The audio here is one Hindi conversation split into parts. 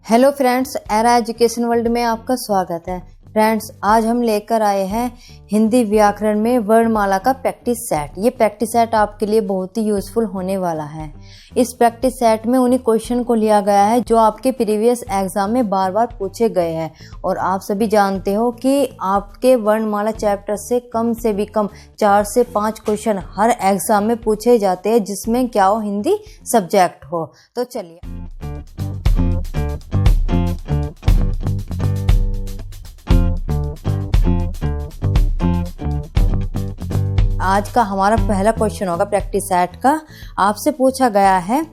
Hello friends, era education world में आपका स्वागत है। फ्रेंड्स, आज हम लेकर आए हैं हिंदी व्याकरण में वर्णमाला का प्रैक्टिस सेट। ये प्रैक्टिस सेट आपके लिए बहुत ही यूजफुल होने वाला है। इस प्रैक्टिस सेट में उन्हीं क्वेश्चन को लिया गया है जो आपके प्रीवियस एग्जाम में बार बार पूछे गए हैं। और आप सभी जानते हो कि आपके वर्णमाला चैप्टर से भी कम 4 से 5 क्वेश्चन हर एग्जाम में पूछे जाते हैं, जिसमें क्या हो, हिंदी सब्जेक्ट हो। तो चलिए आज का हमारा पहला क्वेश्चन होगा प्रैक्टिस सेट का। आपसे पूछा गया है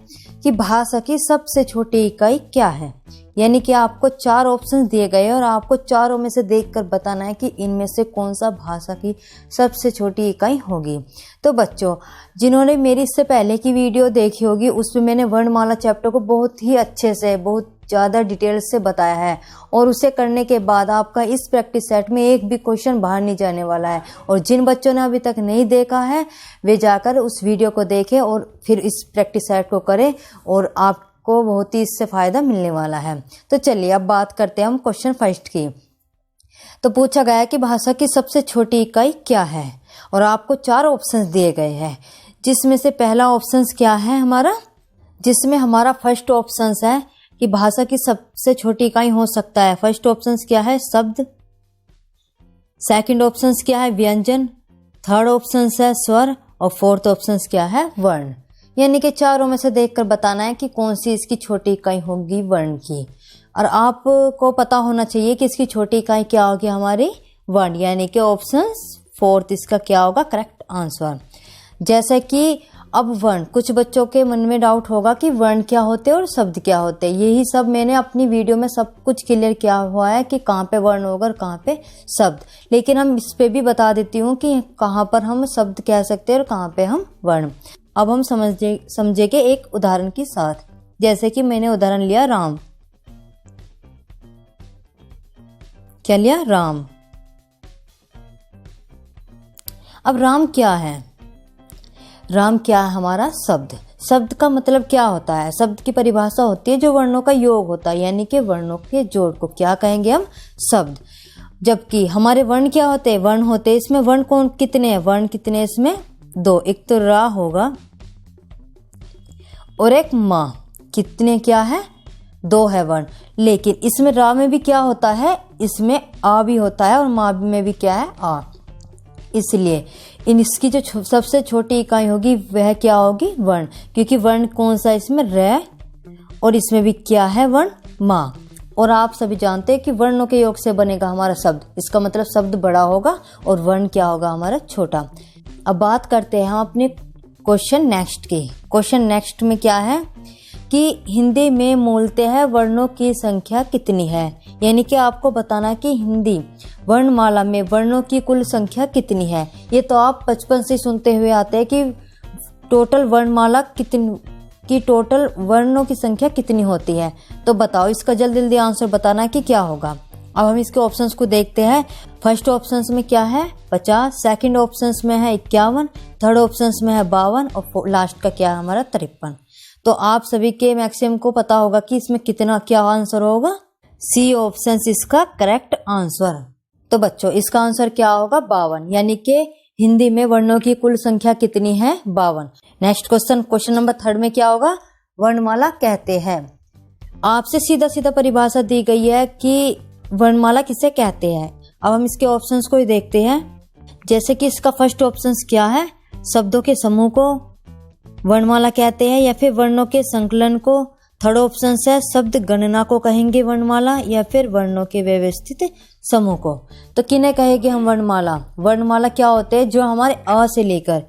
कि भाषा की सबसे छोटी इकाई क्या है। यानी कि आपको 4 ऑप्शंस दिए गए और आपको चारों में से देखकर बताना है कि इनमें से कौन सा भाषा की सबसे छोटी इकाई होगी। तो बच्चों, जिन्होंने मेरी इससे पहले की वीडियो देखी होगी, उसमें मैंने वर्णमाला चैप्टर को बहुत ही अच्छे से, बहुत ज़्यादा डिटेल से बताया है। और उसे करने के बाद आपका इस प्रैक्टिस सेट में एक भी क्वेश्चन बाहर नहीं जाने वाला है। और जिन बच्चों ने अभी तक नहीं देखा है, वे जाकर उस वीडियो को देखें और फिर इस प्रैक्टिस सेट को करें और आपको बहुत ही इससे फ़ायदा मिलने वाला है। तो चलिए अब बात करते हैं हम क्वेश्चन फर्स्ट की। तो पूछा गया है कि भाषा की सबसे छोटी इकाई क्या है, और आपको 4 ऑप्शंस दिए गए हैं, जिसमें से पहला ऑप्शन क्या है हमारा फर्स्ट ऑप्शन है कि भाषा की सबसे छोटी इकाई हो सकता है। फर्स्ट ऑप्शन क्या है, शब्द। सेकंड ऑप्शन क्या है, व्यंजन। थर्ड ऑप्शन है स्वर। और फोर्थ ऑप्शन क्या है, वर्ण। यानी कि चारों में से देखकर बताना है कि कौन सी इसकी छोटी इकाई होगी वर्ण की। और आपको पता होना चाहिए कि इसकी छोटी इकाई क्या होगी, हमारी वर्ण। यानी कि ऑप्शन फोर्थ इसका क्या होगा, करेक्ट आंसर। जैसे कि अब वर्ण, कुछ बच्चों के मन में डाउट होगा कि वर्ण क्या होते हैं और शब्द क्या होते हैं। यही सब मैंने अपनी वीडियो में सब कुछ क्लियर किया हुआ है कि कहाँ पे वर्ण होगा और कहाँ पे शब्द। लेकिन हम इस पे भी बता देती हूँ कि कहाँ पर हम शब्द कह सकते हैं और कहाँ पे हम वर्ण। अब हम समझेंगे एक उदाहरण के साथ। जैसे कि मैंने उदाहरण लिया राम। क्या लिया, राम। अब राम क्या है? राम क्या है, हमारा शब्द। शब्द का मतलब क्या होता है? शब्द की परिभाषा होती है जो वर्णों का योग होता है, यानी कि वर्णों के जोड़ को क्या कहेंगे हम, शब्द। जबकि हमारे वर्ण क्या होते हैं, वर्ण होते हैं, इसमें वर्ण कितने हैं, वर्ण कितने इसमें 2। एक तो रा होगा और एक मा। कितने क्या है, 2 है वर्ण। लेकिन इसमें रा में भी क्या होता है, इसमें आ भी होता है और मा में भी क्या है, आ। इसलिए इसकी जो सबसे छोटी इकाई होगी वह क्या होगी, वर्ण। क्योंकि वर्ण कौन सा, इसमें र, और इसमें भी क्या है, वर्ण मा। और आप सभी जानते हैं कि वर्णों के योग से बनेगा हमारा शब्द। इसका मतलब शब्द बड़ा होगा और वर्ण क्या होगा, हमारा छोटा। अब बात करते हैं हम अपने क्वेश्चन नेक्स्ट की। क्वेश्चन नेक्स्ट में क्या है कि हिंदी में मूलतः वर्णों की संख्या कितनी है। यानी कि आपको बताना है कि हिंदी वर्णमाला में वर्णों की कुल संख्या कितनी है। ये तो आप बचपन से सुनते हुए आते हैं कि टोटल वर्णमाला टोटल वर्णों की संख्या कितनी होती है। तो बताओ, इसका जल्दी आंसर बताना है कि क्या होगा। अब हम इसके ऑप्शंस को देखते हैं। फर्स्ट ऑप्शंस में क्या है, 50। सेकंड ऑप्शंस में है 51। थर्ड ऑप्शंस में है 52। और लास्ट का क्या है, हमारा 53। तो आप सभी के मैक्सिमम को पता होगा कि इसमें कितना क्या आंसर होगा। सी ऑप्शन इसका करेक्ट आंसर। तो बच्चों, इसका आंसर क्या होगा, 52। यानी कि हिंदी में वर्णों की कुल संख्या कितनी है, 52। नेक्स्ट क्वेश्चन नंबर 3 में क्या होगा, वर्णमाला कहते हैं। आपसे सीधा परिभाषा दी गई है कि वर्णमाला किसे कहते हैं। अब हम इसके ऑप्शंस को ही देखते हैं। जैसे कि इसका फर्स्ट ऑप्शन क्या है, शब्दों के समूह को वर्णमाला कहते हैं या फिर वर्णों के संकलन को। थर्ड ऑप्शन है शब्द गणना को कहेंगे वर्णमाला, या फिर वर्णों के व्यवस्थित समूह को। तो किन्हें कहेंगे हम वर्णमाला। वर्णमाला क्या होते हैं, जो हमारे अ से लेकर,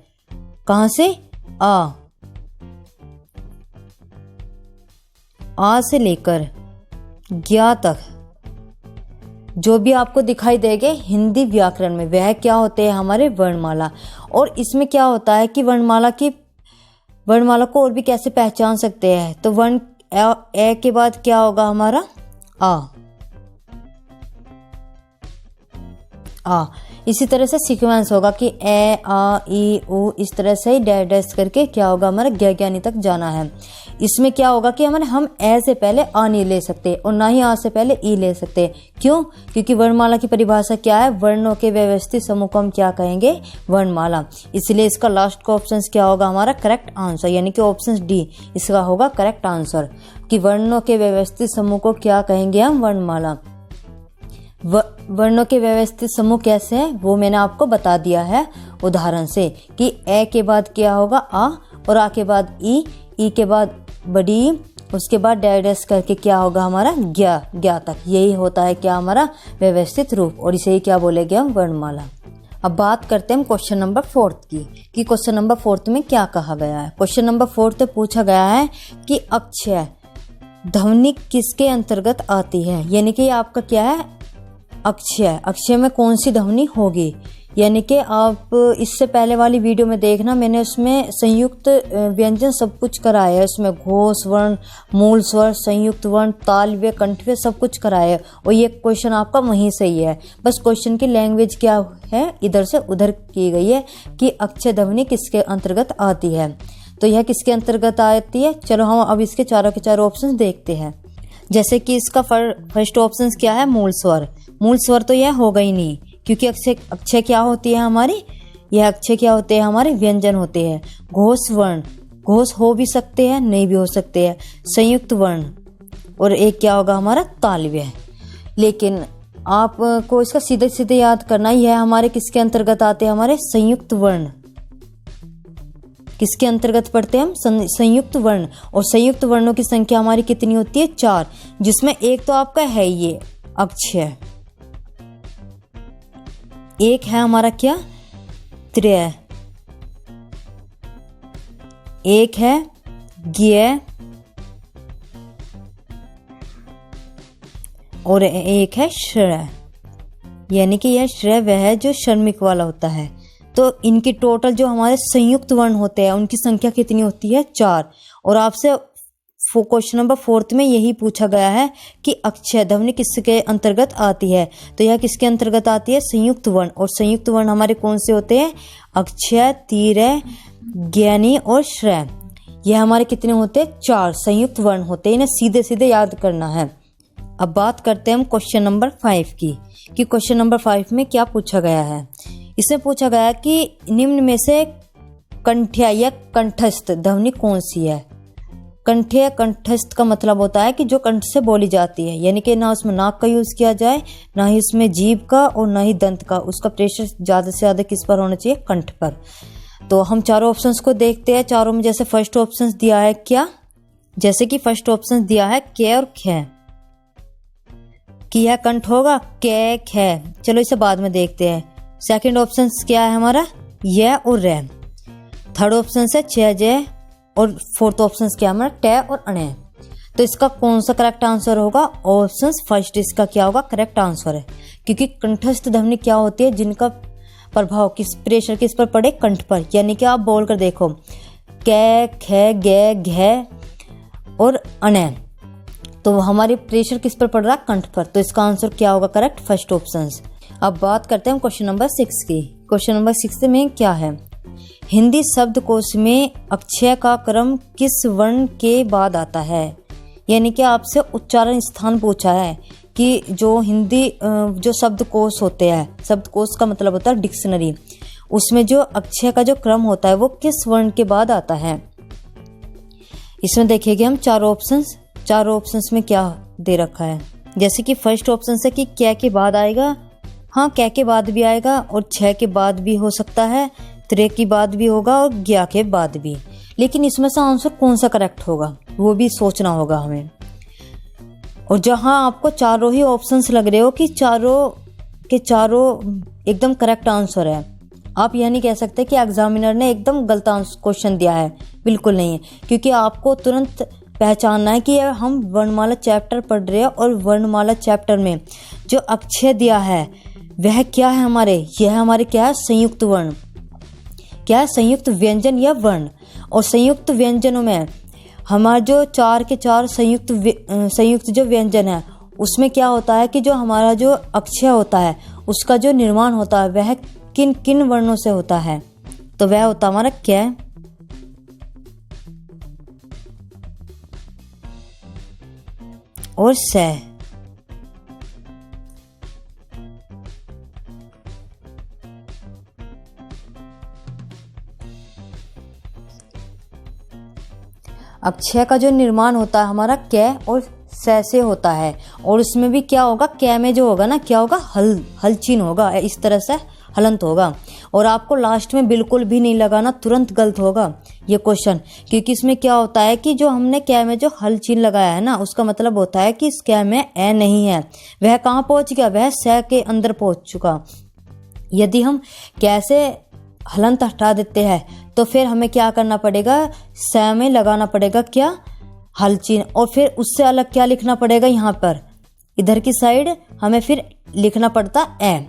कहां से, आ से लेकर ज्ञा तक जो भी आपको दिखाई देंगे हिंदी व्याकरण में, वह क्या होते हैं, हमारे वर्णमाला। और इसमें क्या होता है कि वर्णमाला को और भी कैसे पहचान सकते हैं। तो वर्ण ए के बाद क्या होगा, हमारा आ। इसी तरह से सीक्वेंस होगा कि ए आ ई उ, इस तरह से ही डैश डैश करके क्या होगा, हमारा ज्ञानी तक जाना है। इसमें क्या होगा कि हम ए से पहले आ नहीं ले सकते और ना ही आ से पहले ई ले सकते। क्यों? क्योंकि वर्णमाला की परिभाषा क्या है? वर्णों के व्यवस्थित समूह को हम क्या कहेंगे? वर्णमाला। इसलिए इसका लास्ट का ऑप्शन क्या होगा हमारा करेक्ट आंसर, यानी कि ऑप्शन डी इसका होगा करेक्ट आंसर कि वर्णों के व्यवस्थित समूह को क्या कहेंगे हम? वर्णमाला। वर्णों के व्यवस्थित समूह कैसे हैं वो मैंने आपको बता दिया है उदाहरण से कि ए के बाद क्या होगा? आ, और आ के बाद ई के बाद बड़ी ई, उसके बाद डैश करके क्या होगा हमारा? ज्ञा तक। यही होता है क्या हमारा? व्यवस्थित रूप, और इसे ही क्या बोलेंगे हम? वर्णमाला। अब बात करते हैं हम क्वेश्चन नंबर 4 की कि क्वेश्चन नंबर 4 में क्या कहा गया है। क्वेश्चन नंबर 4 में पूछा गया है कि अक्षय ध्वनि किसके अंतर्गत आती है, यानी कि आपका क्या है? अक्षय में कौन सी ध्वनि होगी, यानी कि आप इससे पहले वाली वीडियो में देखना, मैंने उसमें संयुक्त व्यंजन सब कुछ कराया है। उसमें घोष वर्ण, मूल स्वर, संयुक्त वर्ण, तालव्य, कंठव्य सब कुछ कराया है, और ये क्वेश्चन आपका वहीं से ही है। बस क्वेश्चन की लैंग्वेज क्या है, इधर से उधर की गई है कि अक्षय ध्वनि किसके अंतर्गत आती है। तो यह किसके अंतर्गत आती है? चलो हम अब इसके चारों के चारों ऑप्शन देखते हैं। जैसे कि इसका फर्स्ट ऑप्शन क्या है? मूल स्वर। मूल स्वर तो यह होगा ही नहीं, क्योंकि अक्षय क्या होती है हमारी? यह अक्षय क्या होते हैं हमारे? व्यंजन होते हैं। घोष वर्ण, घोष हो भी सकते हैं, नहीं भी हो सकते हैं। संयुक्त वर्ण, और एक क्या होगा हमारा? तालव्य। लेकिन आपको इसका सीधे सीधे याद करना ही है, हमारे किसके अंतर्गत आते हैं? हमारे संयुक्त वर्ण। किसके अंतर्गत पढ़ते हैं हम? संयुक्त वर्ण। और संयुक्त वर्णों की संख्या हमारी कितनी होती है? 4, जिसमें एक तो आपका है ये अक्षय, एक है हमारा क्या? त्रय, एक है ज्ञ, और एक है श्रेय, यानी कि यह श्रेय वह है जो श्रमिक वाला होता है। तो इनकी टोटल जो हमारे संयुक्त वर्ण होते हैं उनकी संख्या कितनी होती है? 4। और आपसे क्वेश्चन नंबर 4 में यही पूछा गया है कि अक्षय ध्वनि किसके अंतर्गत आती है। तो यह किसके अंतर्गत आती है? संयुक्त वर्ण। और संयुक्त वर्ण हमारे कौन से होते हैं? अक्षय, तीर्य, ज्ञानी और श्रेय। यह हमारे कितने होते हैं? 4 संयुक्त वर्ण होते हैं। इन्हें सीधे सीधे याद करना है। अब बात करते हैं हम क्वेश्चन नंबर 5 की कि क्वेश्चन नंबर 5 में क्या पूछा गया है। इसमें पूछा गया है कि निम्न में से कंठ्य या कंठस्थ ध्वनि कौन सी है। कंठ्य कंठस्थ का मतलब होता है कि जो कंठ से बोली जाती है, यानी कि ना उसमें नाक का यूज किया जाए, ना ही उसमें जीभ का और ना ही दंत का। उसका प्रेशर ज्यादा से ज्यादा किस पर होना चाहिए? कंठ पर। तो हम चारों ऑप्शंस को देखते हैं। चारों में जैसे फर्स्ट ऑप्शन दिया है क्या? जैसे कि फर्स्ट ऑप्शन दिया है क और ख, कि यह कंठ होगा क ख। चलो इसे बाद में देखते हैं। सेकंड ऑप्शन क्या है हमारा? य और र। थर्ड ऑप्शन है छ जय, और फोर्थ ऑप्शन क्या है हमारा? ट और अण। तो इसका कौन सा करेक्ट आंसर होगा? ऑप्शन फर्स्ट इसका क्या होगा? करेक्ट आंसर है, क्योंकि कंठस्थ ध्वनि क्या होती है? जिनका प्रभाव किस प्रेशर किस पर पड़े? कंठ पर। यानी कि आप बोल कर देखो क ख ग घ और अण, तो हमारी प्रेशर किस पर पड़ रहा है? कंठ पर। तो इसका आंसर क्या होगा? Correct first option. अब बात करते हैं क्वेश्चन नंबर 6 की। क्वेश्चन नंबर 6 में क्या है? हिंदी शब्दकोश में अक्षय का क्रम किस वर्ण के बाद आता है, यानी कि आपसे उच्चारण स्थान पूछा है कि जो हिंदी जो शब्दकोश होते हैं, शब्दकोश का मतलब होता है डिक्शनरी, उसमें जो अक्षय का जो क्रम होता है वो किस वर्ण के बाद आता है। इसमें देखेंगे हम चारों ऑप्शंस में क्या दे रखा है। जैसे कि फर्स्ट ऑप्शन से कि क्या के बाद आएगा, हाँ क्या के बाद भी आएगा, और छह के बाद भी हो सकता है, त्रे के बाद भी होगा और ज्ञा के बाद भी। लेकिन इसमें से आंसर कौन सा करेक्ट होगा वो भी सोचना होगा हमें। और जहां आपको चारों ही ऑप्शंस लग रहे हो कि चारों के चारों एकदम करेक्ट आंसर है, आप यह नहीं कह सकते कि एग्जामिनर ने एकदम गलत क्वेश्चन दिया है। बिल्कुल नहीं है, क्योंकि आपको तुरंत पहचानना है कि हम वर्णमाला चैप्टर पढ़ रहे हैं और वर्णमाला चैप्टर में जो अक्षय दिया है वह क्या है हमारे, यह हमारे क्या है, संयुक्त वर्ण, क्या है, संयुक्त व्यंजन या वर्ण। और संयुक्त व्यंजनों में हमारे जो चार के चार संयुक्त जो व्यंजन है उसमें क्या होता है कि जो हमारा जो अक्षय होता है उसका जो निर्माण होता है वह किन किन वर्णों से होता है, तो वह होता हमारा क्या है, और स। अक्षय का जो निर्माण होता है हमारा कै और स से होता है, और उसमें भी क्या होगा, कै में जो होगा ना क्या होगा, हल चिन्ह होगा, इस तरह से हलंत होगा। और आपको लास्ट में बिल्कुल भी नहीं लगाना, तुरंत गलत होगा ये क्वेश्चन, क्योंकि इसमें क्या होता है कि जो हमने कै में जो हल चिन्ह लगाया है ना, उसका मतलब होता है कि इस कै में ए नहीं है, वह कहाँ पहुंच गया, वह स के अंदर पहुंच चुका। यदि हम कैसे हलंत हटा देते हैं तो फिर हमें क्या करना पड़ेगा, स में लगाना पड़ेगा क्या, हल चिन्ह, और फिर उससे अलग क्या लिखना पड़ेगा, यहाँ पर इधर की साइड हमें फिर लिखना पड़ता ए,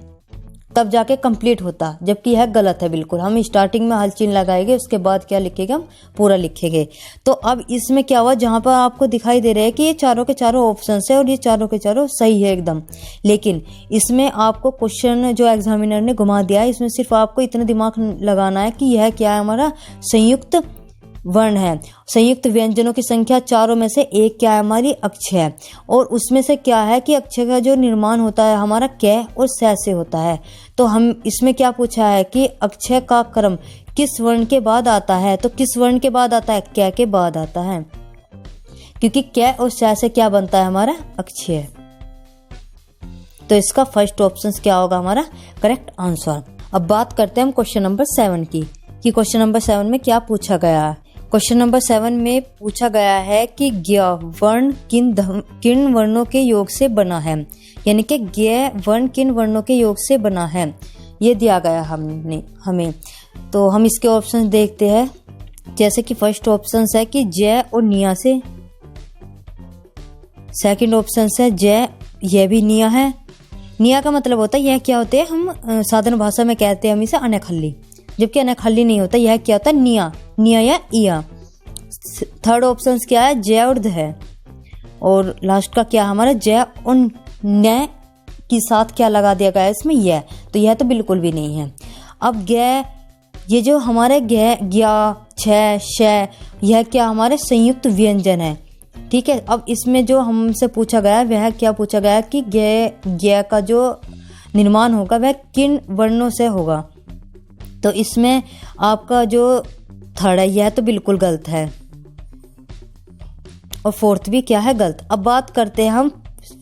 तब जाके कंप्लीट होता, जबकि यह गलत है बिल्कुल। हम स्टार्टिंग में हल चिन्ह लगाएंगे, उसके बाद क्या लिखेंगे, हम पूरा लिखेंगे। तो अब इसमें क्या हुआ, जहां पर आपको दिखाई दे रहा है कि ये चारों के चारों ऑप्शन है और ये चारों के चारों सही है एकदम, लेकिन इसमें आपको क्वेश्चन जो एग्जामिनर ने घुमा दिया है, इसमें सिर्फ आपको इतना दिमाग लगाना है कि यह क्या है, हमारा संयुक्त वर्ण है। संयुक्त व्यंजनों की संख्या चारों में से एक क्या है, हमारी अक्षय है, और उसमें से क्या है कि अक्षय का जो निर्माण होता है हमारा कै और स से होता है। तो हम इसमें क्या पूछा है कि अक्षय का क्रम किस वर्ण के बाद आता है, तो किस वर्ण के बाद आता है, कै के बाद आता है, क्योंकि कै और स से क्या बनता है, हमारा अक्षय। तो इसका फर्स्ट ऑप्शन क्या होगा, हमारा करेक्ट आंसर। अब बात करते हैं हम क्वेश्चन नंबर 7 की, कि क्वेश्चन नंबर 7 में क्या पूछा गया है। क्वेश्चन नंबर 7 में पूछा गया है कि ज्ञ वर्ण किन वर्णों के योग से बना है, यानी कि ज्ञ वर्ण किन वर्णों के योग से बना है, ये दिया गया हमें। तो हम इसके ऑप्शन देखते हैं, जैसे कि फर्स्ट ऑप्शन है कि जय और निया से, सेकंड ऑप्शन है जय, यह भी निया है। निया का मतलब होता है, यह क्या होते हैं, हम साधारण भाषा में कहते हैं हम इसे अनखल्ली, जबकि अनखल्ली नहीं होता, यह क्या होता है, निया, निया या इया। थर्ड ऑप्शन क्या है, जय और ध, और लास्ट का क्या हमारा जय और न के साथ क्या लगा दिया गया है इसमें, यह, तो यह तो बिल्कुल भी नहीं है। अब ग, ये जो हमारे ग, ज्ञा, छ, श, यह क्या हमारे संयुक्त व्यंजन है, ठीक है। अब इसमें जो हमसे पूछा गया है वह क्या पूछा गया है कि ज्ञ का जो निर्माण होगा वह किन वर्णों से होगा, तो इसमें आपका जो थर्ड है यह तो बिल्कुल गलत है, और फोर्थ भी क्या है, गलत। अब बात करते हैं हम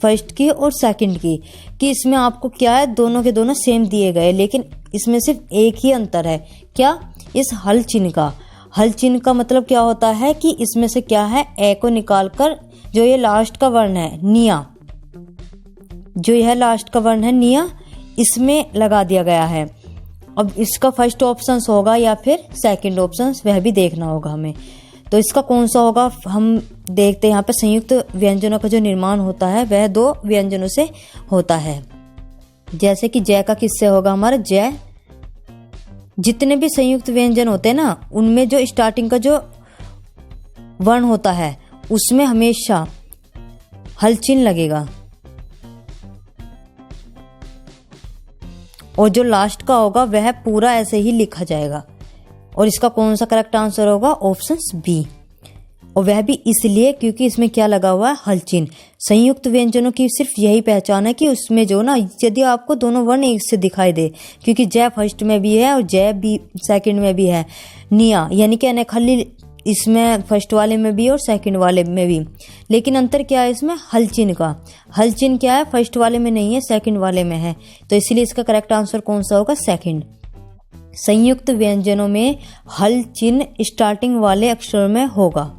फर्स्ट की और सेकंड की, कि इसमें आपको क्या है, दोनों के दोनों सेम दिए गए, लेकिन इसमें सिर्फ एक ही अंतर है, क्या, इस हल चिन्ह का। हल चिन्ह का मतलब क्या होता है कि इसमें से क्या है, ए को निकालकर जो ये लास्ट का वर्ण है निया, जो यह लास्ट का वर्ण है निया, इसमें लगा दिया गया है। अब इसका फर्स्ट ऑप्शन होगा या फिर सेकंड ऑप्शन, वह भी देखना होगा हमें। तो इसका कौन सा होगा, हम देखते हैं यहाँ पे संयुक्त व्यंजनों का जो निर्माण होता है वह दो व्यंजनों से होता है। जैसे कि जय का किससे होगा, हमारा जय, जितने भी संयुक्त व्यंजन होते हैं ना, उनमें जो स्टार्टिंग का जो वर्ण होता है उसमें हमेशा हल चिन्ह लगेगा, और जो लास्ट का होगा वह पूरा ऐसे ही लिखा जाएगा। और इसका कौन सा करेक्ट आंसर होगा, ऑप्शन बी, और वह भी इसलिए क्योंकि इसमें क्या लगा हुआ है, हल चिन्ह। संयुक्त व्यंजनों की सिर्फ यही पहचान है कि उसमें जो ना, यदि आपको दोनों वर्ण एक से दिखाई दे, क्योंकि जय फर्स्ट में भी है और जय भी सेकंड में भी है, निया यानी कि अनखल्ली इसमें फर्स्ट वाले में भी और सेकंड वाले में भी, लेकिन अंतर क्या है इसमें, हल चिन्ह का। हल चिन्ह क्या है, फर्स्ट वाले में नहीं है, सेकंड वाले में है, तो इसीलिए इसका करेक्ट आंसर कौन सा होगा, सेकंड। संयुक्त व्यंजनों में हल चिन्ह स्टार्टिंग वाले अक्षरों में होगा।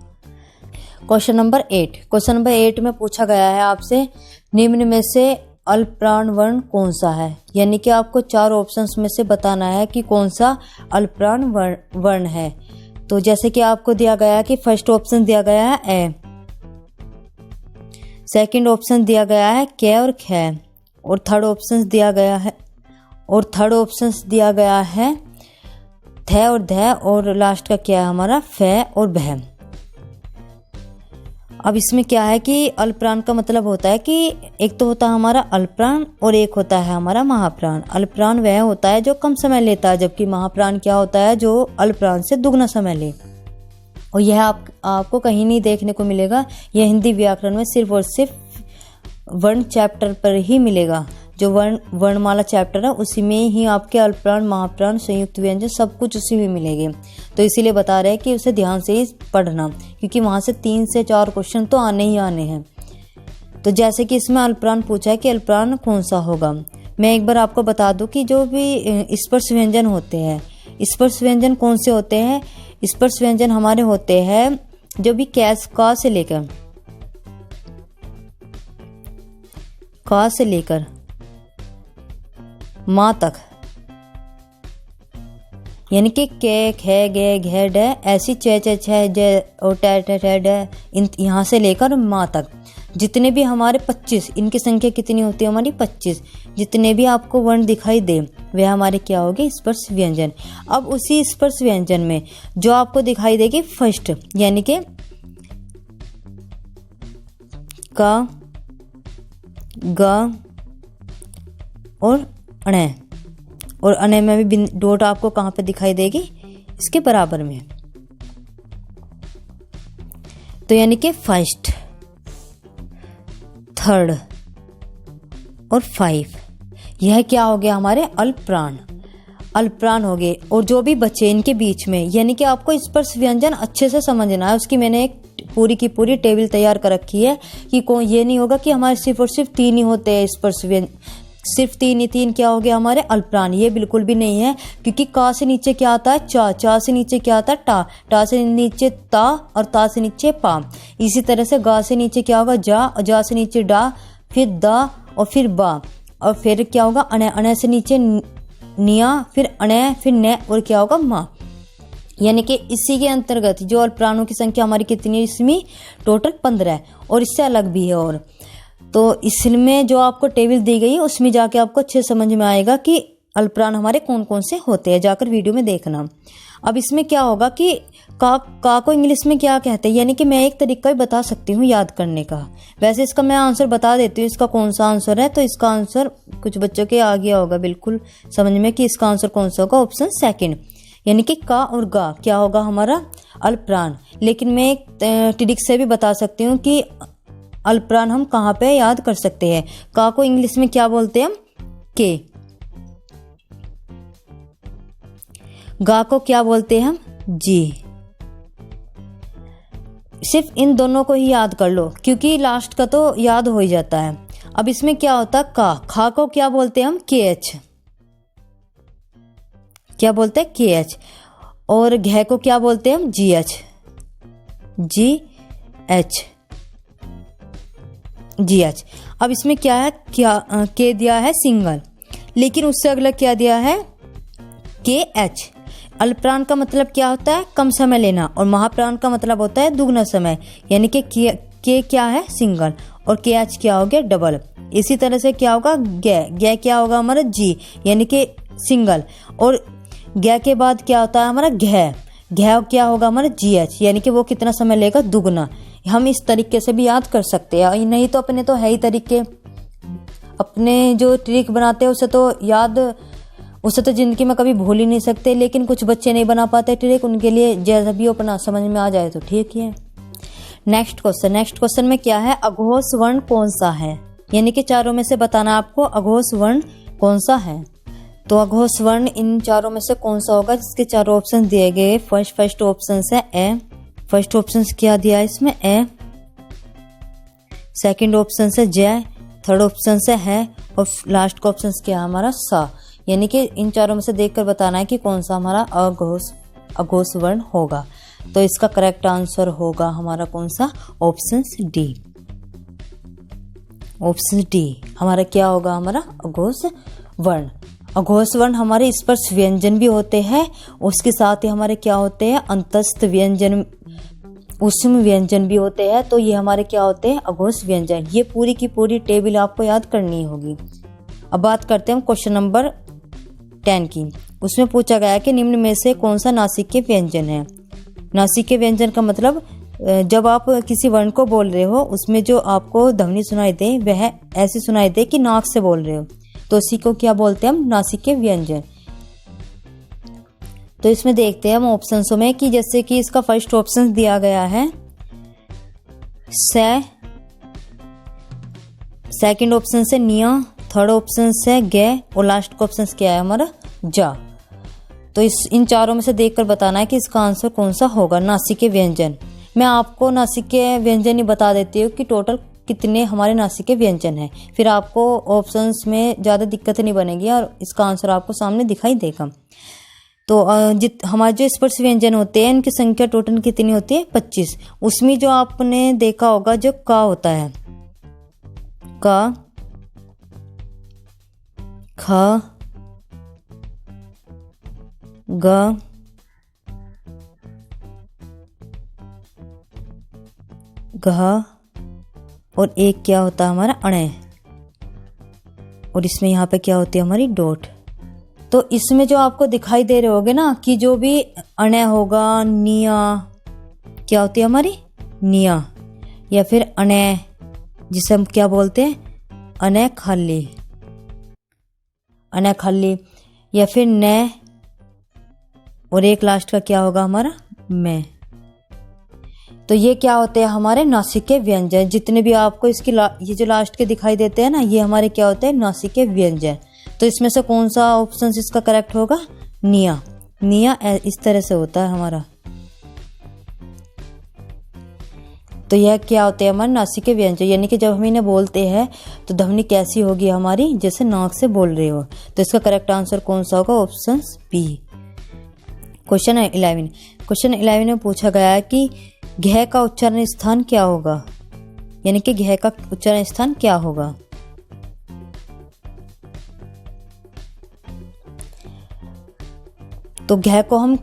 क्वेश्चन नंबर 8, क्वेश्चन नंबर 8 में पूछा गया है आपसे, निम्न में से अल्पप्राण वर्ण कौन सा है, यानी कि आपको 4 ऑप्शंस में से बताना है कि कौन सा अल्पप्राण वर्ण है। तो जैसे कि आपको दिया गया है कि फर्स्ट ऑप्शन दिया गया है ए, सेकंड ऑप्शन दिया गया है कै और ख, और थर्ड ऑप्शन दिया गया है थ और ध, और लास्ट का क्या है हमारा, फ और भय। अब इसमें क्या है कि अल्पप्राण का मतलब होता है कि एक तो होता है हमारा अल्पप्राण और एक होता है हमारा महाप्राण। अल्पप्राण वह होता है जो कम समय लेता है, जबकि महाप्राण क्या होता है, जो अल्पप्राण से दुगना समय ले। और यह आपको कहीं नहीं देखने को मिलेगा, यह हिंदी व्याकरण में सिर्फ और सिर्फ वर्ण चैप्टर पर ही मिलेगा। जो वर्णमाला चैप्टर है उसी में ही आपके अल्पप्राण, महाप्राण, संयुक्त व्यंजन सब कुछ उसी में मिलेंगे। तो इसीलिए बता रहे हैं कि उसे ध्यान से ही पढ़ना, क्योंकि वहाँ से 3 से 4 क्वेश्चन तो आने ही आने हैं। तो जैसे कि इसमें अल्पप्राण पूछा है कि अल्पप्राण कौन सा होगा। मैं एक बार आपको बता दूं कि जो भी स्पर्श व्यंजन होते हैं, स्पर्श व्यंजन कौन से होते हैं। स्पर्श व्यंजन हमारे होते हैं जो भी का से लेकर माँ तक, यानी कि के, खे, गे, घे, डे, ऐसी चे, चे, छे, जे और टे, टे, टे, डे, यहाँ से लेकर माँ तक जितने भी हमारे 25, इनकी संख्या कितनी होती है हमारी 25। जितने भी आपको वर्ण दिखाई दे वह हमारे क्या होंगे, स्पर्श व्यंजन। अब उसी स्पर्श व्यंजन में जो आपको दिखाई देगी फर्स्ट, यानी कि का, गा और अणे, और अणे में भी डॉट आपको कहाँ पे दिखाई देगी, इसके बराबर में। तो यानी कि फर्स्ट, थर्ड और 5, यह क्या हो गया हमारे अल्पप्राण, अल्पप्राण हो गए। और जो भी बचे इनके बीच में, यानी कि आपको स्पर्श व्यंजन अच्छे से समझना है। उसकी मैंने एक पूरी की पूरी टेबल तैयार कर रखी है कि कोई ये नहीं होगा कि हमारे सिर्फ और सिर्फ 3 ही होते हैं स्पर्श व्यंजन, सिर्फ 3 ही 3 क्या हो गया हमारे अल्पप्राण। ये बिल्कुल भी नहीं है, क्योंकि का से नीचे क्या आता है चा, चा से नीचे क्या आता है टा, टा से नीचे ता और ता से नीचे पा। इसी तरह से गा से नीचे क्या होगा जा, और जा से नीचे डा, फिर दा और फिर बा, और फिर क्या होगा अणे, अणे से नीचे निया, फिर अणे, फिर ने और क्या होगा माँ। यानी कि इसी के अंतर्गत जो अल्पप्राणों की संख्या हमारी कितनी है, इसमें टोटल 15 है और इससे अलग भी है। और तो इसमें जो आपको टेबल दी गई है उसमें जाके आपको अच्छे समझ में आएगा कि अल्पप्राण हमारे कौन कौन से होते हैं, जाकर वीडियो में देखना। अब इसमें क्या होगा कि का को इंग्लिश में क्या कहते हैं, यानी कि मैं एक तरीका भी बता सकती हूँ याद करने का। वैसे इसका मैं आंसर बता देती हूँ, इसका कौन सा आंसर है। तो इसका आंसर कुछ बच्चों के आ गया होगा बिल्कुल समझ में कि इसका आंसर कौन सा होगा, ऑप्शन सेकंड, यानी कि का और गा क्या होगा हमारा अल्पप्राण। लेकिन मैं एक ट्रिक से भी बता सकती हूँ कि अल्पप्राण हम कहाँ पे याद कर सकते हैं। का को इंग्लिश में क्या बोलते हैं हम, के। गा को क्या बोलते हैं हम, जी। सिर्फ इन दोनों को ही याद कर लो, क्योंकि लास्ट का तो याद हो ही जाता है। अब इसमें क्या होता है का, खा को क्या बोलते हैं हम, के एच, क्या बोलते हैं के एच। और घे को क्या बोलते हैं हम, जी एच, जी एच, जी एच। अब इसमें क्या है, क्या के दिया है सिंगल, लेकिन उससे अगला क्या दिया है के एच। अल्पप्राण का मतलब क्या होता है, कम समय लेना, और महाप्राण का मतलब होता है दुगना समय, यानी कि के क्या है सिंगल और के एच क्या हो गया डबल। इसी तरह से क्या होगा गे, गे क्या होगा हमारा जी, यानी कि सिंगल, और गे के बाद क्या होता है हमारा घे, घे क्या होगा हमारा जी एच, यानी कि वो कितना समय लेगा दुगना। हम इस तरीके से भी याद कर सकते हैं, नहीं तो अपने तो है ही तरीके, अपने जो ट्रिक बनाते हैं उसे तो याद, उसे तो जिंदगी में कभी भूल ही नहीं सकते। लेकिन कुछ बच्चे नहीं बना पाते ट्रिक, उनके लिए जैसा भी अपना समझ में आ जाए तो ठीक ही है। नेक्स्ट क्वेश्चन में क्या है, अघोष वर्ण कौन सा है, यानी कि चारों में से बताना आपको अघोष वर्ण कौन सा है। तो अघोष वर्ण इन चारों में से कौन सा होगा, जिसके चारों ऑप्शन दिए गए। फर्स्ट ऑप्शन है ए, फर्स्ट ऑप्शन क्या दिया है इसमें ए, सेकंड ऑप्शन से जय, थर्ड ऑप्शन से है, और लास्ट का ऑप्शन क्या है हमारा सा। यानी कि इन चारों में से देखकर बताना है कि कौन सा हमारा अघोष वर्ण होगा। तो इसका करेक्ट आंसर होगा हमारा कौन सा, ऑप्शन डी। ऑप्शन डी हमारा क्या होगा, हमारा अघोष वर्ण। अघोष वर्ण हमारे स्पर्श व्यंजन भी होते हैं, उसके साथ ही हमारे क्या होते हैं अंतस्थ व्यंजन, ऊष्म व्यंजन भी होते हैं। तो ये हमारे क्या होते हैं अघोष व्यंजन। ये पूरी की पूरी टेबल आपको याद करनी होगी। अब बात करते हैं क्वेश्चन नंबर 10 की। उसमें पूछा गया है कि निम्न में से कौन सा नासिक के व्यंजन है। नासिक के व्यंजन का मतलब जब आप किसी वर्ण को बोल रहे हो उसमें जो आपको ध्वनि सुनाई दे वह ऐसी सुनाई दे कि नाक से बोल रहे हो, तो इसी को क्या बोलते हैं हम, नासिक के व्यंजन। तो इसमें देखते हैं हम ऑप्शंस में कि जैसे कि इसका फर्स्ट ऑप्शन दिया गया है सेकंड ऑप्शन से निया, थर्ड ऑप्शन से गे और लास्ट का ऑप्शन क्या है हमारा जा। तो इन चारों में से देखकर बताना है कि इसका आंसर कौन सा होगा। नासिक व्यंजन, मैं आपको नासिक के व्यंजन ही बता देती हूँ कि टोटल कितने हमारे नासिक के व्यंजन हैं, फिर आपको ऑप्शंस में ज़्यादा दिक्कत नहीं बनेगी और इसका आंसर आपको सामने दिखाई देगा। तो हमारे जो स्पर्श व्यंजन होते हैं इनकी संख्या टोटल कितनी होती है 25। उसमें जो आपने देखा होगा जो का होता है, का, ख, ग, घ और एक क्या होता है हमारा अणे, और इसमें यहाँ पे क्या होती है हमारी डॉट। तो इसमें जो आपको दिखाई दे रहे होगे ना कि जो भी अणे होगा, निया क्या होती है हमारी निया, या फिर अणे जिसे हम क्या बोलते हैं अने खाली, अने खाली, या फिर न, और एक लास्ट का क्या होगा हमारा मैं। तो ये क्या होते हैं हमारे नासिक के व्यंजन। जितने भी आपको इसकी ये जो लास्ट के दिखाई देते हैं ना, ये हमारे क्या होते हैं नासिक के व्यंजन। तो इसमें से कौन सा ऑप्शन इसका करेक्ट होगा निया। निया इस तरह से होता है हमारा। तो यह क्या होते हैं हमारे नासिक के व्यंजन, यानी कि जब हम इन्हें बोलते हैं तो ध्वनि कैसी होगी हमारी, जैसे नाक से बोल रहे हो। तो इसका करेक्ट आंसर कौन सा होगा, ऑप्शन बी। क्वेश्चन 11, क्वेश्चन 11 में पूछा गया है कि घ का उच्चारण स्थान क्या होगा, यानी कि घ का उच्चारण स्थान क्या होगा। तो घ को हम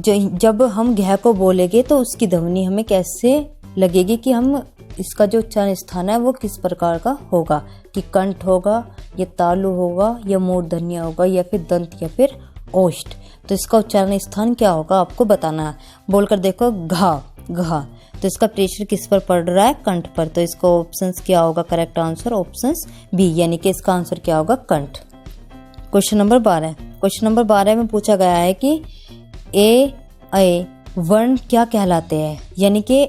जब हम घ को बोलेंगे तो उसकी ध्वनि हमें कैसे लगेगी कि हम इसका जो उच्चारण स्थान है वो किस प्रकार का होगा, कि कंठ होगा या तालु होगा या मूर्धन्य होगा या फिर दंत या फिर ओष्ठ। तो इसका उच्चारण स्थान क्या होगा आपको बताना है। बोलकर देखो घा, घा, तो इसका प्रेशर किस पर पड़ रहा है, कंठ पर। तो इसका ऑप्शंस क्या होगा करेक्ट आंसर, ऑप्शंस बी, यानी कि इसका आंसर क्या होगा कंठ। क्वेश्चन नंबर 12, क्वेश्चन नंबर 12 में पूछा गया है कि ए वर्ण क्या कहलाते हैं, यानी कि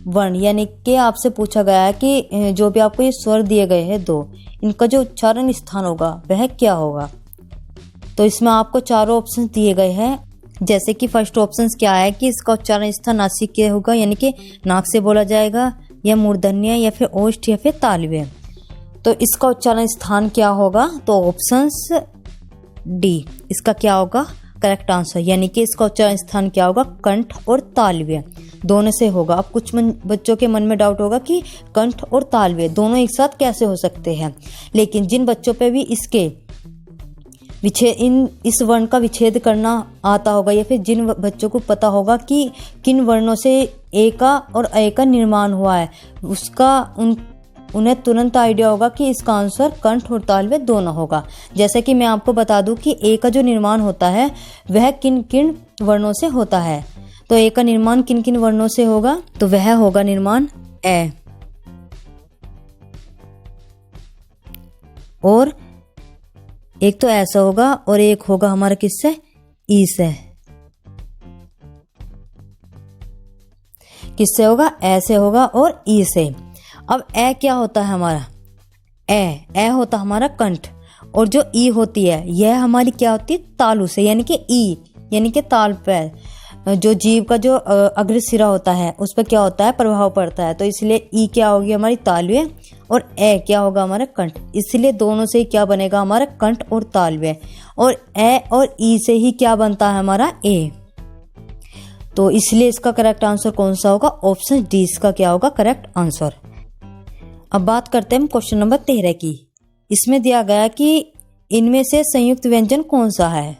वर्ण, यानी कि आपसे पूछा गया है कि जो भी आपको ये स्वर दिए गए हैं दो, इनका जो उच्चारण स्थान होगा वह क्या होगा। तो इसमें आपको चारों ऑप्शन दिए गए हैं। जैसे कि फर्स्ट ऑप्शन क्या है कि इसका उच्चारण स्थान नासिक के होगा, यानी कि नाक से बोला जाएगा, या मूर्धन्य या फिर ओष्ठ या फिर तालव्य। तो इसका उच्चारण स्थान क्या होगा, तो ऑप्शंस डी इसका क्या होगा करेक्ट आंसर, यानी कि इसका उच्चारण स्थान क्या होगा कंठ और तालव्य दोनों से होगा। अब कुछ बच्चों के मन में डाउट होगा कि कंठ और तालव्य दोनों एक साथ कैसे हो सकते हैं, लेकिन जिन बच्चों पे भी इसके इस वर्ण का विच्छेद करना आता होगा, या फिर जिन बच्चों को पता होगा कि किन वर्णों से ए का और अ का निर्माण हुआ है, उन्हें तुरंत आइडिया होगा कि इसका आंसर कंठ और तालव्य दोनों होगा। जैसे कि मैं आपको बता दूं कि ए का जो निर्माण होता है वह किन किन वर्णों से होता है। तो ए का निर्माण किन किन वर्णों से होगा, तो वह होगा निर्माण ए, और एक तो ऐसा होगा और एक होगा हमारा किससे ई से। किससे होगा, ऐसे होगा और ई से। अब ए क्या होता है हमारा, ए होता हमारा कंठ, और जो ई होती है यह हमारी क्या होती है तालु से, यानी कि ई यानी कि ताल पर जो जीव का जो अग्र सिरा होता है उस पर क्या होता है प्रभाव पड़ता है। तो इसलिए ई क्या होगी हमारी तालव्य और ए क्या होगा हमारा कंठ। इसलिए दोनों से ही क्या बनेगा हमारा कंठ और तालव्य, और ए और ई से ही क्या बनता है हमारा ए। तो इसलिए इसका करेक्ट आंसर कौन सा होगा, ऑप्शन डी इसका क्या होगा करेक्ट आंसर। अब बात करते हैं क्वेश्चन नंबर 13 की। इसमें दिया गया कि इनमें से संयुक्त व्यंजन कौन सा है,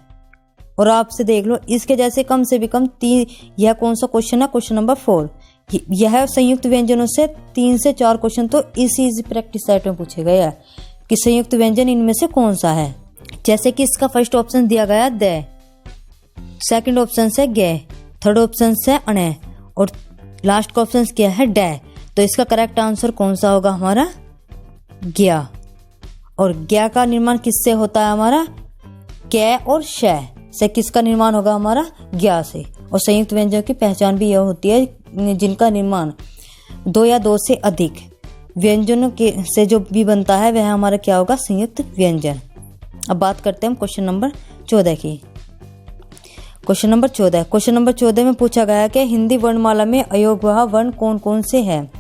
और आपसे देख लो इसके जैसे कम से भी कम 3। यह कौन सा क्वेश्चन है, क्वेश्चन नंबर 4। यह संयुक्त व्यंजनों से 3 से 4 क्वेश्चन तो इसी प्रैक्टिस सेट में पूछे गए हैं कि संयुक्त व्यंजन इनमें से कौन सा है। जैसे कि इसका फर्स्ट ऑप्शन दिया गया द, सेकंड ऑप्शन से गे, थर्ड ऑप्शन से अणे, और लास्ट का ऑप्शन क्या है डे। तो इसका करेक्ट आंसर कौन सा होगा हमारा ज्ञा, और ज्ञा का निर्माण किससे होता है हमारा कै और श से किसका निर्माण होगा हमारा ज्ञा से। और संयुक्त व्यंजन की पहचान भी यह होती है जिनका निर्माण 2 या 2 से अधिक व्यंजनों के से जो भी बनता है वह हमारा क्या होगा, संयुक्त व्यंजन। अब बात करते हैं हम क्वेश्चन नंबर 14 की। क्वेश्चन नंबर 14 में पूछा गया है कि हिंदी वर्णमाला में अयोगवाह वर्ण कौन कौन से हैं।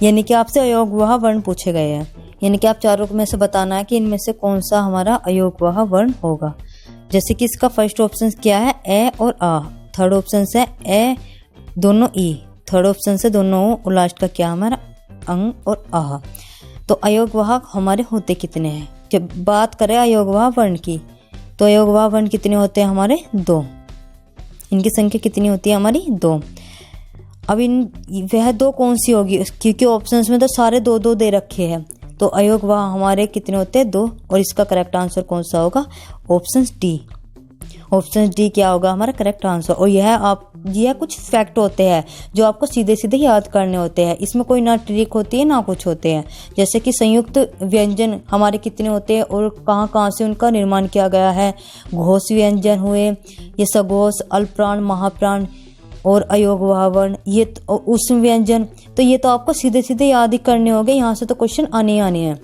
यानी कि आपसे अयोगवाह वर्ण पूछे गए हैं, यानी कि आप चारों में से बताना है कि इनमें से कौन सा हमारा अयोगवाह वर्ण होगा। जैसे कि इसका फर्स्ट ऑप्शन क्या है, ए और आ। थर्ड ऑप्शन है ए दोनों ई। थर्ड ऑप्शन से दोनों ओ। और लास्ट का क्या हमारा अंग और आह। तो अयोगवाह हमारे होते कितने हैं। जब बात करें अयोगवाह वर्ण की, तो अयोगवाह वर्ण कितने होते हैं हमारे, 2। इनकी संख्या कितनी होती है हमारी, 2। अब वह 2 कौन सी होगी, क्योंकि ऑप्शंस में तो सारे 2-2 दे रखे हैं। तो अयोगवाह हमारे कितने होते हैं, 2। और इसका करेक्ट आंसर कौन सा होगा, ऑप्शन डी। ऑप्शन डी क्या होगा हमारा करेक्ट आंसर। और यह कुछ फैक्ट होते हैं जो आपको सीधे सीधे याद करने होते हैं। इसमें कोई ना ट्रिक होती है ना कुछ होते हैं। जैसे कि संयुक्त व्यंजन हमारे कितने होते हैं और कहाँ कहाँ से उनका निर्माण किया गया है। घोष व्यंजन हुए, ये सघोष, अल्पप्राण, महाप्राण और अयोगवाह वर्ण, ये उष्म व्यंजन। तो ये तो आपको सीधे सीधे याद ही करने होंगे, यहाँ से तो क्वेश्चन आने हैं।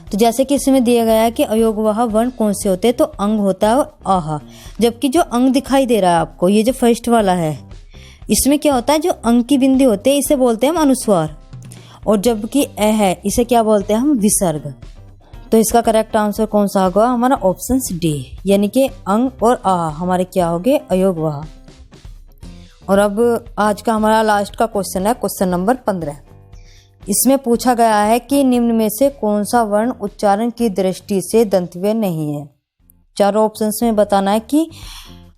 तो जैसे कि इसमें दिया गया है कि अयोगवाह वर्ण कौन से होते हैं, तो अंग होता है और आह। जबकि जो अंग दिखाई दे रहा है आपको, ये जो फर्स्ट वाला है, इसमें क्या होता है, जो अंग की बिंदी होते हैं इसे बोलते हैं हम अनुस्वार। और जबकि ए है, इसे क्या बोलते हैं हम, विसर्ग। तो इसका करेक्ट आंसर कौन सा होगा हमारा, ऑप्शन डी। यानी कि अंग और आह हमारे क्या हो गए, अयोगवाह। और अब आज का हमारा लास्ट का क्वेश्चन है, क्वेश्चन नंबर 15। इसमें पूछा गया है कि निम्न में से कौन सा वर्ण उच्चारण की दृष्टि से दंतव्य नहीं है। चारों ऑप्शंस में बताना है कि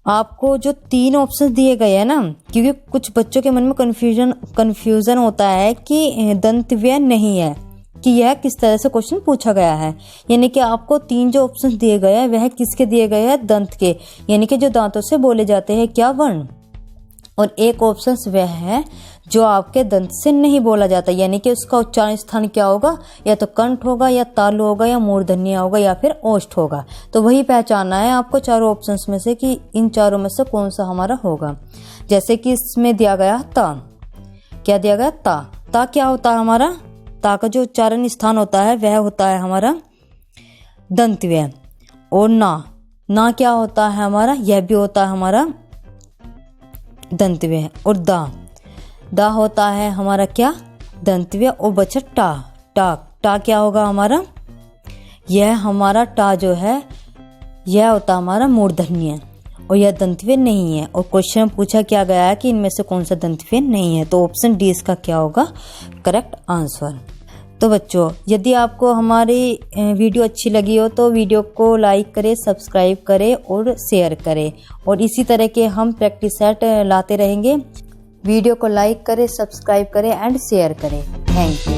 आपको जो 3 ऑप्शंस दिए गए हैं ना, क्योंकि कुछ बच्चों के मन में कंफ्यूजन होता है कि दंतव्य नहीं है, कि यह किस तरह से क्वेश्चन पूछा गया है। यानी कि आपको 3 जो ऑप्शंस दिए गए हैं वह किसके दिए गए हैं, दंत के, यानी कि जो दांतों से बोले जाते हैं क्या वर्ण। और एक ऑप्शन वह है जो आपके दंत से नहीं बोला जाता, यानी कि उसका उच्चारण स्थान क्या होगा, या तो कंठ होगा, या तालु होगा, या मूर्धन्य होगा, या फिर ओष्ठ होगा। तो वही पहचानना है आपको चारों ऑप्शंस में से कि इन चारों में से कौन सा हमारा होगा। जैसे कि इसमें दिया गया ता, क्या दिया गया, ता क्या होता है हमारा, ता का जो उच्चारण स्थान होता है वह होता है हमारा दंतव्य। और ना क्या होता है हमारा, यह भी होता है हमारा दंतव्य। और दा होता है हमारा क्या, दंतव्य। और बचा टा क्या होगा हमारा, यह हमारा टा जो है यह होता है हमारा मूर्धन्य, और यह दंतव्य नहीं है। और क्वेश्चन पूछा क्या गया है कि इनमें से कौन सा दंतव्य नहीं है। तो ऑप्शन डी इसका क्या होगा करेक्ट आंसर। तो बच्चों, यदि आपको हमारी वीडियो अच्छी लगी हो तो वीडियो को लाइक करें, सब्सक्राइब करें और शेयर करें। और इसी तरह के हम प्रैक्टिस सेट लाते रहेंगे। वीडियो को लाइक करें, सब्सक्राइब करें एंड शेयर करें। Thank you.